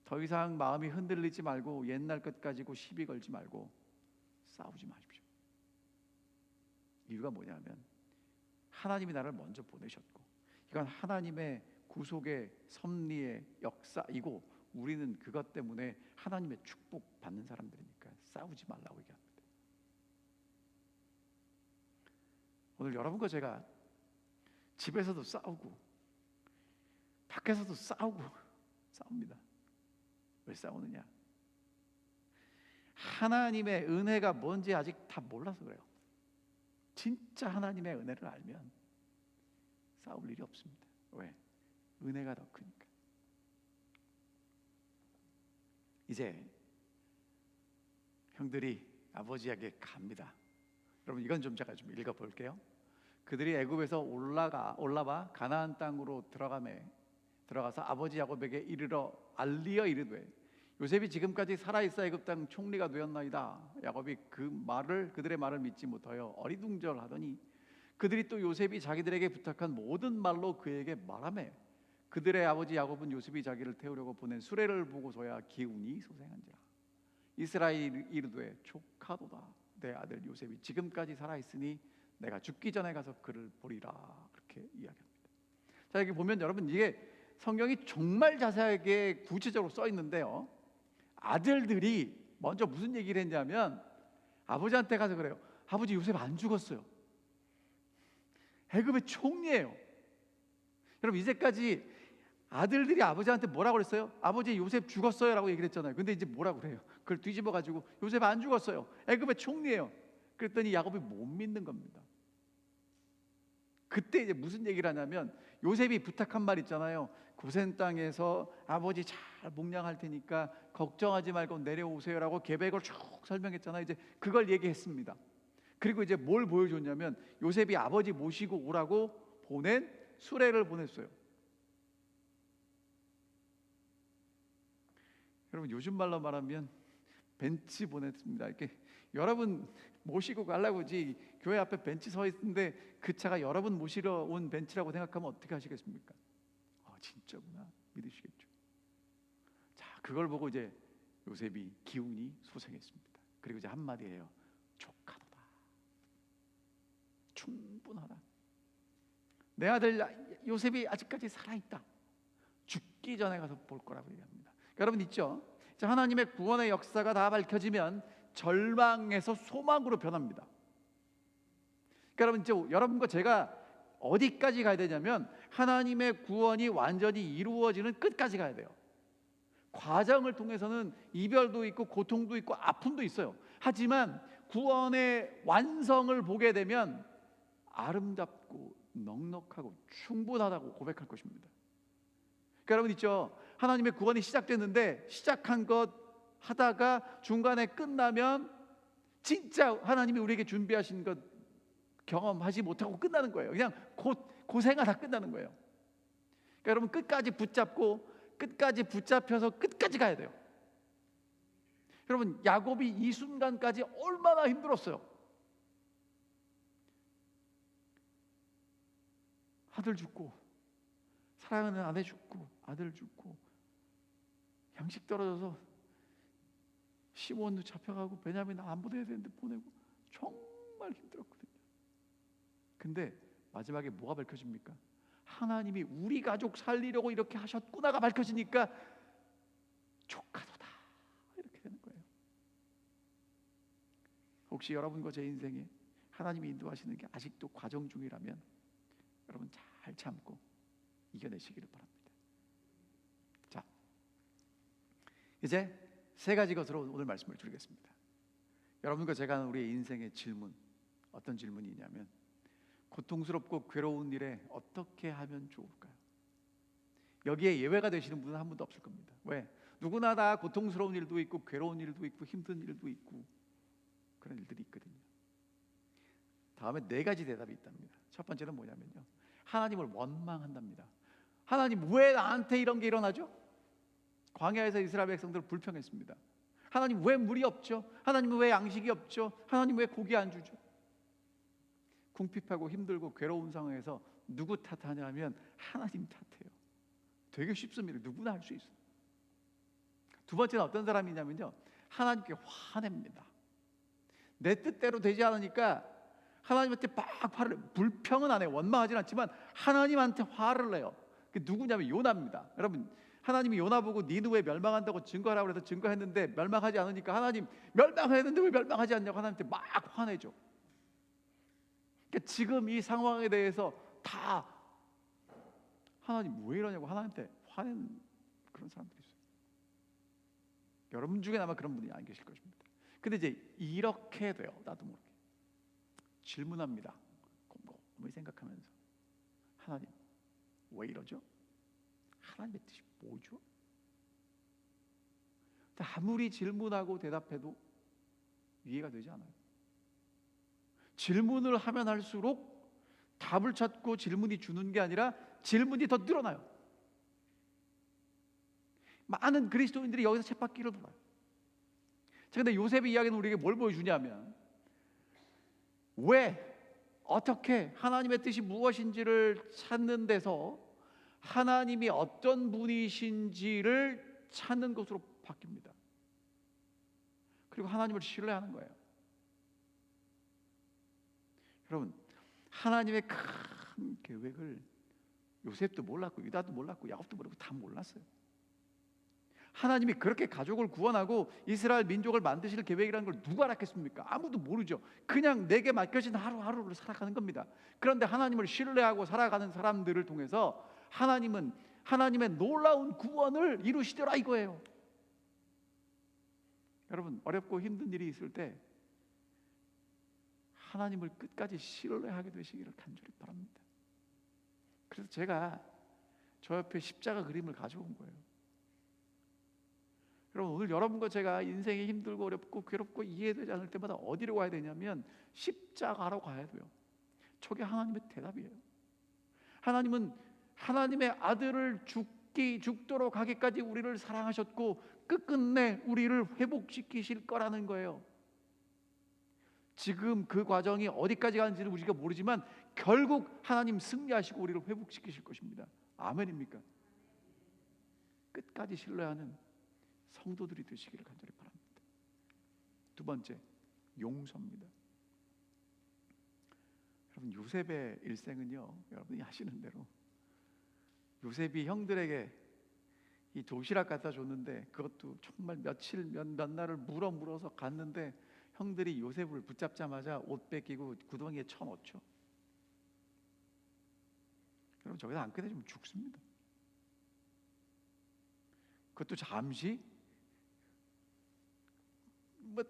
더 이상 마음이 흔들리지 말고 옛날 것 가지고 시비 걸지 말고 싸우지 마십시오. 이유가 뭐냐면 하나님이 나를 먼저 보내셨고 이건 하나님의 구속의 섭리의 역사이고 우리는 그것 때문에 하나님의 축복 받는 사람들이니까 싸우지 말라고 얘기합니다. 오늘 여러분과 제가 집에서도 싸우고 밖에서도 싸웁니다. 왜 싸우느냐? 하나님의 은혜가 뭔지 아직 다 몰라서 그래요. 진짜 하나님의 은혜를 알면 싸울 일이 없습니다. 왜? 은혜가 더 크니까. 이제 형들이 아버지에게 갑니다. 여러분 이건 좀 제가 좀 읽어볼게요. 그들이 애굽에서 올라와 가나안 땅으로 들어가서 아버지 야곱에게 알리어 이르되 요셉이 지금까지 살아있어 애굽 땅 총리가 되었나이다. 야곱이 그들의 말을 믿지 못하여 어리둥절하더니 그들이 또 요셉이 자기들에게 부탁한 모든 말로 그에게 말하매 그들의 아버지 야곱은 요셉이 자기를 태우려고 보낸 수레를 보고서야 기운이 소생한지라. 이스라엘이 이르되 조카도다. 내 아들 요셉이 지금까지 살아있으니 내가 죽기 전에 가서 그를 보리라. 그렇게 이야기합니다. 자, 여기 보면 여러분 이게 성경이 정말 자세하게 구체적으로 써 있는데요, 아들들이 먼저 무슨 얘기를 했냐면 아버지한테 가서 그래요. 아버지 요셉 안 죽었어요. 애굽의 총리예요. 여러분 이제까지 아들들이 아버지한테 뭐라고 그랬어요? 아버지 요셉 죽었어요 라고 얘기를 했잖아요. 근데 이제 뭐라고 그래요? 그걸 뒤집어 가지고 요셉 안 죽었어요. 애굽의 총리예요. 그랬더니 야곱이 못 믿는 겁니다. 그때 이제 무슨 얘기를 하냐면 요셉이 부탁한 말 있잖아요. 고센 땅에서 아버지 잘 목량할 테니까 걱정하지 말고 내려오세요라고 계획을 쭉 설명했잖아요. 이제 그걸 얘기했습니다. 그리고 이제 뭘 보여줬냐면 요셉이 아버지 모시고 오라고 보낸 수레를 보냈어요. 여러분 요즘 말로 말하면 벤치 보냈습니다. 이렇게 여러분 모시고 가려고지 교회 앞에 벤치 서 있는데 그 차가 여러분 모시러 온 벤치라고 생각하면 어떻게 하시겠습니까? 진짜구나 믿으시겠죠. 자, 그걸 보고 이제 요셉이 기운이 소생했습니다. 그리고 이제 한마디 해요. 조카도다. 충분하다. 내 아들 요셉이 아직까지 살아있다. 죽기 전에 가서 볼 거라고 얘기합니다. 여러분 있죠? 자, 하나님의 구원의 역사가 다 밝혀지면 절망에서 소망으로 변합니다. 그러니까 여러분 이제 여러분과 제가 어디까지 가야 되냐면 하나님의 구원이 완전히 이루어지는 끝까지 가야 돼요. 과정을 통해서는 이별도 있고 고통도 있고 아픔도 있어요. 하지만 구원의 완성을 보게 되면 아름답고 넉넉하고 충분하다고 고백할 것입니다. 그러니까 여러분 있죠? 하나님의 구원이 시작됐는데 시작한 것 하다가 중간에 끝나면 진짜 하나님이 우리에게 준비하신 것 경험하지 못하고 끝나는 거예요. 그냥 고생하다 끝나는 거예요. 그러니까 여러분 끝까지 붙잡혀서 끝까지 가야 돼요. 여러분 야곱이 이 순간까지 얼마나 힘들었어요. 아들 죽고 사랑하는 아내 죽고 아들 죽고 양식 떨어져서 시몬도 잡혀가고 베냐민 안 보내야 되는데 보내고 정말 힘들었거든요. 근데 마지막에 뭐가 밝혀집니까? 하나님이 우리 가족 살리려고 이렇게 하셨구나가 밝혀지니까 조카도다 이렇게 되는 거예요. 혹시 여러분과 제 인생에 하나님이 인도하시는 게 아직도 과정 중이라면 여러분 잘 참고 이겨내시기를 바랍니다. 자, 이제 세 가지 것으로 오늘 말씀을 드리겠습니다. 여러분과 제가 하는 우리의 인생의 질문, 어떤 질문이냐면 고통스럽고 괴로운 일에 어떻게 하면 좋을까요? 여기에 예외가 되시는 분은 한 분도 없을 겁니다. 왜? 누구나 다 고통스러운 일도 있고 괴로운 일도 있고 힘든 일도 있고 그런 일들이 있거든요. 다음에 네 가지 대답이 있답니다. 첫 번째는 뭐냐면요, 하나님을 원망한답니다. 하나님 왜 나한테 이런 게 일어나죠? 광야에서 이스라엘 백성들 불평했습니다. 하나님 왜 물이 없죠? 하나님 왜 양식이 없죠? 하나님 왜 고기 안 주죠? 궁핍하고 힘들고 괴로운 상황에서 누구 탓하냐면 하나님 탓해요. 되게 쉽습니다. 누구나 할 수 있어요. 두 번째는 어떤 사람이냐면요, 하나님께 화냅니다. 내 뜻대로 되지 않으니까 하나님한테 막 화를 내요. 불평은 안 해요. 원망하지는 않지만 하나님한테 화를 내요. 그게 누구냐면 요나입니다. 여러분, 하나님이 요나 보고 니느웨 멸망한다고 증거하라고 해서 증거했는데 멸망하지 않으니까 하나님 멸망했는데 왜 멸망하지 않냐고 하나님한테 막 화내죠. 그러니까 지금 이 상황에 대해서 다 하나님 왜 이러냐고 하나님한테 화내는 그런 사람들이 있어요. 여러분 중에 아마 그런 분이 안 계실 것입니다. 근데 이제 이렇게 돼요. 나도 모르게 질문합니다. 곰곰이 생각하면서 하나님 왜 이러죠? 하나님의 뜻이 뭐죠? 아무리 질문하고 대답해도 이해가 되지 않아요. 질문을 하면 할수록 답을 찾고 질문이 주는 게 아니라 질문이 더 늘어나요. 많은 그리스도인들이 여기서 쳇바퀴를 돌아요. 자, 근데 요셉의 이야기는 우리에게 뭘 보여주냐면 왜 어떻게 하나님의 뜻이 무엇인지를 찾는 데서 하나님이 어떤 분이신지를 찾는 것으로 바뀝니다. 그리고 하나님을 신뢰하는 거예요. 여러분, 하나님의 큰 계획을 요셉도 몰랐고 유다도 몰랐고 야곱도 모르고 다 몰랐어요. 하나님이 그렇게 가족을 구원하고 이스라엘 민족을 만드실 계획이라는 걸 누가 알았겠습니까? 아무도 모르죠. 그냥 내게 맡겨진 하루하루를 살아가는 겁니다. 그런데 하나님을 신뢰하고 살아가는 사람들을 통해서 하나님은 하나님의 놀라운 구원을 이루시더라 이거예요. 여러분, 어렵고 힘든 일이 있을 때 하나님을 끝까지 신뢰하게 되시기를 간절히 바랍니다. 그래서 제가 저 옆에 십자가 그림을 가져온 거예요. 여러분, 오늘 여러분과 제가 인생이 힘들고 어렵고 괴롭고 이해되지 않을 때마다 어디로 가야 되냐면 십자가로 가야 돼요. 저게 하나님의 대답이에요. 하나님은 하나님의 아들을 죽도록 하기까지 우리를 사랑하셨고 끝끝내 우리를 회복시키실 거라는 거예요. 지금 그 과정이 어디까지 가는지는 우리가 모르지만 결국 하나님 승리하시고 우리를 회복시키실 것입니다. 아멘입니까? 끝까지 신뢰하는 성도들이 되시기를 간절히 바랍니다. 두 번째, 용서입니다. 여러분, 요셉의 일생은요, 여러분이 아시는 대로 요셉이 형들에게 이 도시락 갖다 줬는데 그것도 정말 며칠 몇 날을 물어서 갔는데 형들이 요셉을 붙잡자마자 옷 뺏기고 구덩이에 쳐넣죠. 여러분, 저기서 안 끝내주면 죽습니다. 그것도 잠시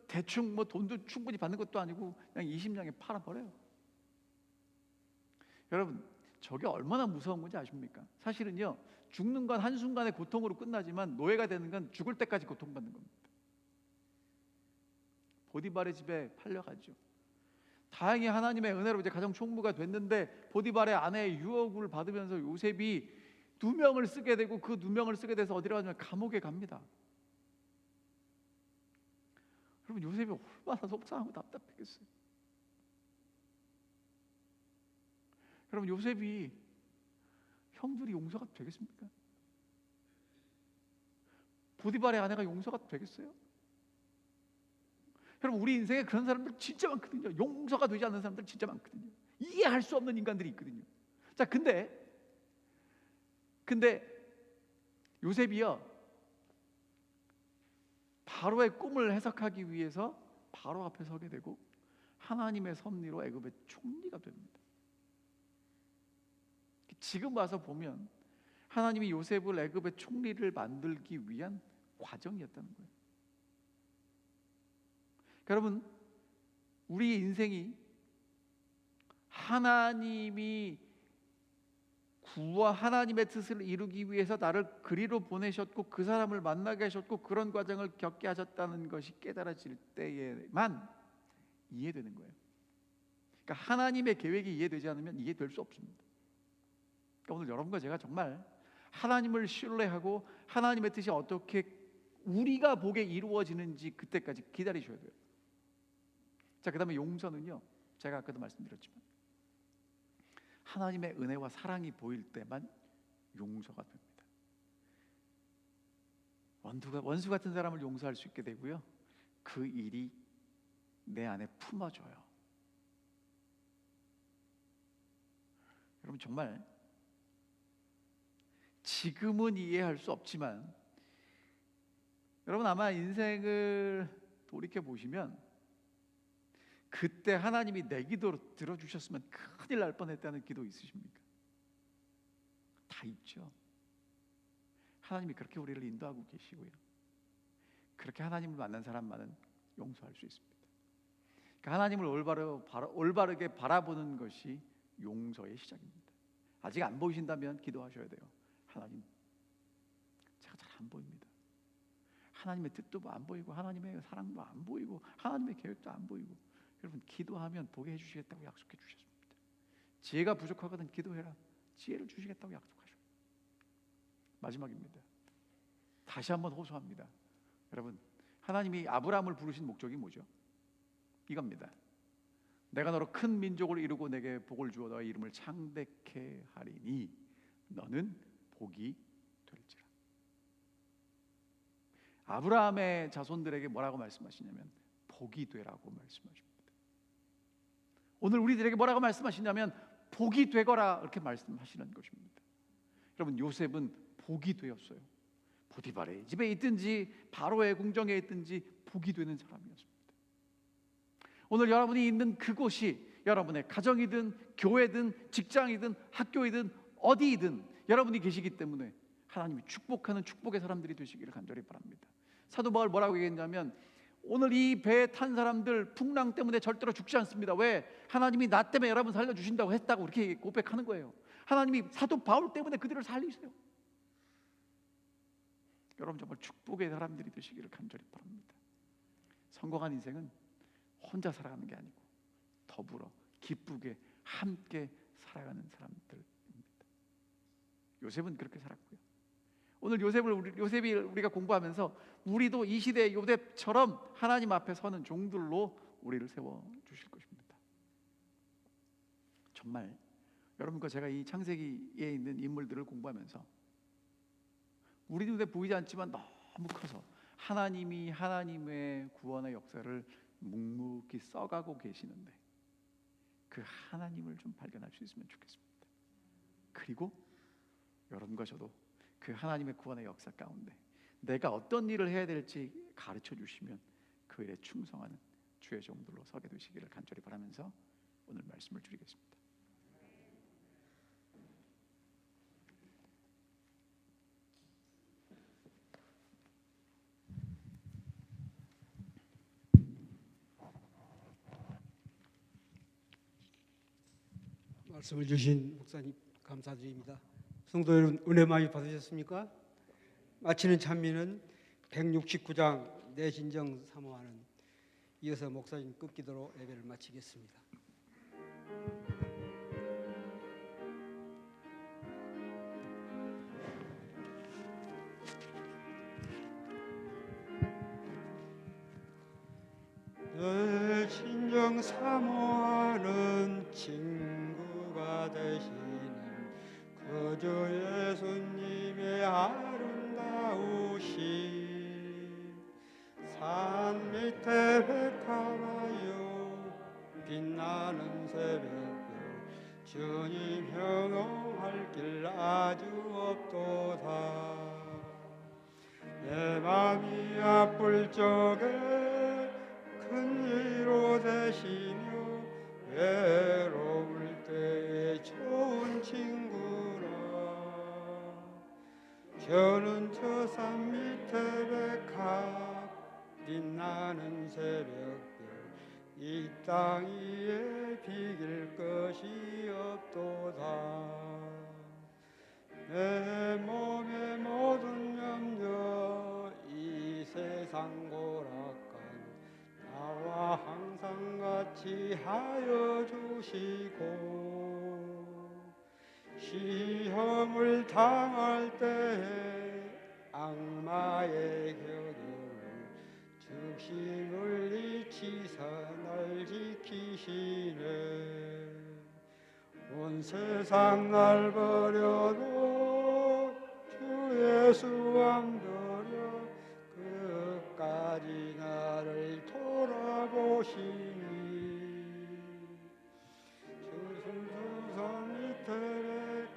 대충 돈도 충분히 받는 것도 아니고 그냥 20냥에 팔아버려요. 여러분, 저게 얼마나 무서운 건지 아십니까? 사실은요, 죽는 건 한순간의 고통으로 끝나지만 노예가 되는 건 죽을 때까지 고통받는 겁니다. 보디발의 집에 팔려가죠. 다행히 하나님의 은혜로 이제 가정 총무가 됐는데 보디발의 아내의 유혹을 받으면서 요셉이 누명을 쓰게 되고 그 누명을 쓰게 돼서 어디로 가냐면 감옥에 갑니다. 여러분, 요셉이 얼마나 속상하고 답답했겠어요. 여러분, 요셉이 형들이 용서가 되겠습니까? 보디발의 아내가 용서가 되겠어요? 여러분, 우리 인생에 그런 사람들 진짜 많거든요. 용서가 되지 않는 사람들 진짜 많거든요. 이해할 수 없는 인간들이 있거든요. 자, 근데 요셉이요, 바로의 꿈을 해석하기 위해서 바로 앞에 서게 되고 하나님의 섭리로 애굽의 총리가 됩니다. 지금 와서 보면 하나님이 요셉을 애굽의 총리를 만들기 위한 과정이었다는 거예요. 여러분, 우리 인생이 하나님이 구와 하나님의 뜻을 이루기 위해서 나를 그리로 보내셨고 그 사람을 만나게 하셨고 그런 과정을 겪게 하셨다는 것이 깨달아질 때에만 이해되는 거예요. 그러니까 하나님의 계획이 이해되지 않으면 이해될 수 없습니다. 그러니까 오늘 여러분과 제가 정말 하나님을 신뢰하고 하나님의 뜻이 어떻게 우리가 보게 이루어지는지 그때까지 기다리셔야 돼요. 자, 그 다음에 용서는요, 제가 아까도 말씀드렸지만 하나님의 은혜와 사랑이 보일 때만 용서가 됩니다. 원수 같은 사람을 용서할 수 있게 되고요, 그 일이 내 안에 품어져요. 여러분, 정말 지금은 이해할 수 없지만 여러분 아마 인생을 돌이켜 보시면 그때 하나님이 내 기도를 들어주셨으면 큰일 날 뻔했다는 기도 있으십니까? 다 있죠. 하나님이 그렇게 우리를 인도하고 계시고요, 그렇게 하나님을 만난 사람만은 용서할 수 있습니다. 그러니까 하나님을 올바르게 바라보는 것이 용서의 시작입니다. 아직 안 보이신다면 기도하셔야 돼요. 하나님, 제가 잘 안 보입니다. 하나님의 뜻도 안 보이고 하나님의 사랑도 안 보이고 하나님의 계획도 안 보이고. 여러분, 기도하면 보게 해주시겠다고 약속해 주셨습니다. 지혜가 부족하거든 기도해라, 지혜를 주시겠다고 약속하셔요. 마지막입니다. 다시 한번 호소합니다. 여러분, 하나님이 아브라함을 부르신 목적이 뭐죠? 이겁니다. 내가 너로 큰 민족을 이루고 내게 복을 주어 너의 이름을 창대케 하리니 너는 복이 될지라. 아브라함의 자손들에게 뭐라고 말씀하시냐면 복이 되라고 말씀하십니다. 오늘 우리들에게 뭐라고 말씀하시냐면 복이 되거라, 이렇게 말씀하시는 것입니다. 여러분, 요셉은 복이 되었어요. 보디발의 집에 있든지 바로의 궁정에 있든지 복이 되는 사람이었습니다. 오늘 여러분이 있는 그곳이 여러분의 가정이든 교회든 직장이든 학교이든 어디이든 여러분이 계시기 때문에 하나님이 축복하는 축복의 사람들이 되시기를 간절히 바랍니다. 사도 바울 뭐라고 얘기했냐면 오늘 이 배에 탄 사람들 풍랑 때문에 절대로 죽지 않습니다. 왜? 하나님이 나 때문에 여러분 살려주신다고 했다고 이렇게 고백하는 거예요. 하나님이 사도 바울 때문에 그들을 살리세요. 여러분, 정말 축복의 사람들이 되시기를 간절히 바랍니다. 성공한 인생은 혼자 살아가는 게 아니고 더불어 기쁘게 함께 살아가는 사람들입니다. 요셉은 그렇게 살았고요. 오늘 요셉이 우리가 공부하면서 우리도 이 시대의 요셉처럼 하나님 앞에 서는 종들로 우리를 세워 주실 것입니다. 정말 여러분과 제가 이 창세기에 있는 인물들을 공부하면서 우리 눈에 보이지 않지만 너무 커서 하나님이 하나님의 구원의 역사를 묵묵히 써가고 계시는데 그 하나님을 좀 발견할 수 있으면 좋겠습니다. 그리고 여러분과 저도 그 하나님의 구원의 역사 가운데 내가 어떤 일을 해야 될지 가르쳐 주시면 그 일에 충성하는 주의 종들로 서게 되시기를 간절히 바라면서 오늘 말씀을 드리겠습니다. 말씀을 주신 목사님 감사드립니다. 성도 여러분, 은혜 많이 받으셨습니까? 마치는 찬미는 169장 내 진정 사모하는, 이어서 목사님 끝기도로 예배를 마치겠습니다. 내 진정 사모하는 친구가 되시는 그저 예수님의 아름다우신 산 밑에 백화하여 빛나는 새벽별 주님 형용할 길 아주 없도다. 내 맘이 아플 적에 큰 위로 되시며 외로울 때 좋은 친구라. 저는 저 산 밑에 백합 빛나는 새벽별 이 땅 위에 비길 것이 없도다. 내 몸의 모든 염려 이 세상 고락간 나와 항상 같이 하여 주시고 시험을 당할 때 악마의 격에 욕심을 잊히사 날 지키시네. 온 세상 날 버려도 주 예수 왕더려 끝까지 나를 돌아보시니. 주승수성 밑에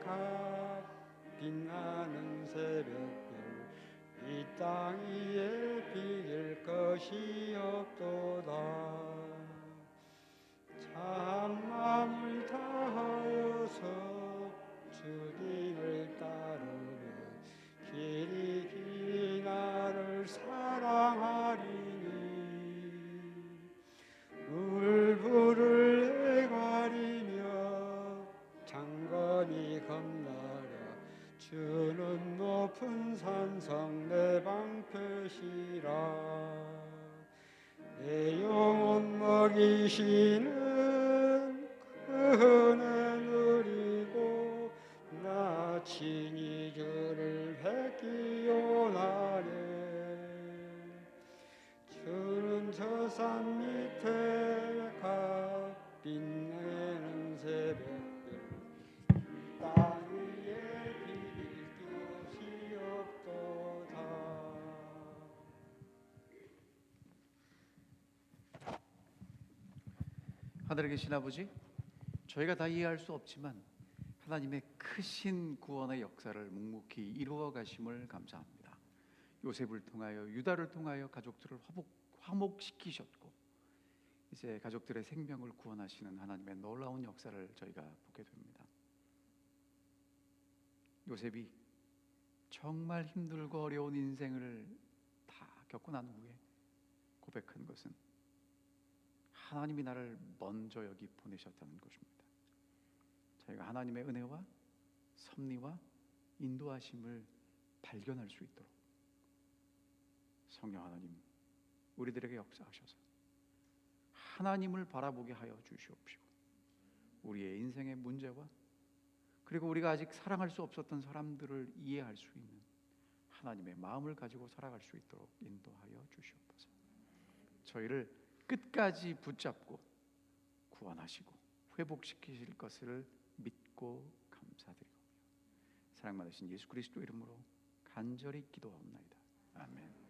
가 빛나는 새벽별 이 땅 위에 비길 것이 없도다. 참 마음을 다하여서 주님을 따르면 길이 길이 나를 사랑하리니. 울부를 애가리며 장건이 겁나려 주는 높은 산성 내 방패시라. 내 영혼 먹이시는 그 은혜 누리고 나 친히 주를 뵙기 원하네. 주는 저 산 밑에 가 빛내는 새벽별 땅 위에 비길 곳이 없도다. 하늘에 계신 아버지, 저희가 다 이해할 수 없지만 하나님의 크신 구원의 역사를 묵묵히 이루어 가심을 감사합니다. 요셉을 통하여 유다를 통하여 가족들을 화목시키셨고 이제 가족들의 생명을 구원하시는 하나님의 놀라운 역사를 저희가 보게 됩니다. 요셉이 정말 힘들고 어려운 인생을 다 겪고 난 후에 고백한 것은 하나님이 나를 먼저 여기 보내셨다는 것입니다. 저희가 하나님의 은혜와 섭리와 인도하심을 발견할 수 있도록 성령 하나님 우리들에게 역사하셔서 하나님을 바라보게 하여 주시옵시고 우리의 인생의 문제와 그리고 우리가 아직 사랑할 수 없었던 사람들을 이해할 수 있는 하나님의 마음을 가지고 살아갈 수 있도록 인도하여 주시옵소서. 저희를 끝까지 붙잡고 구원하시고 회복시키실 것을 믿고 감사드리고 사랑 많으신 예수 그리스도 이름으로 간절히 기도하옵나이다. 아멘.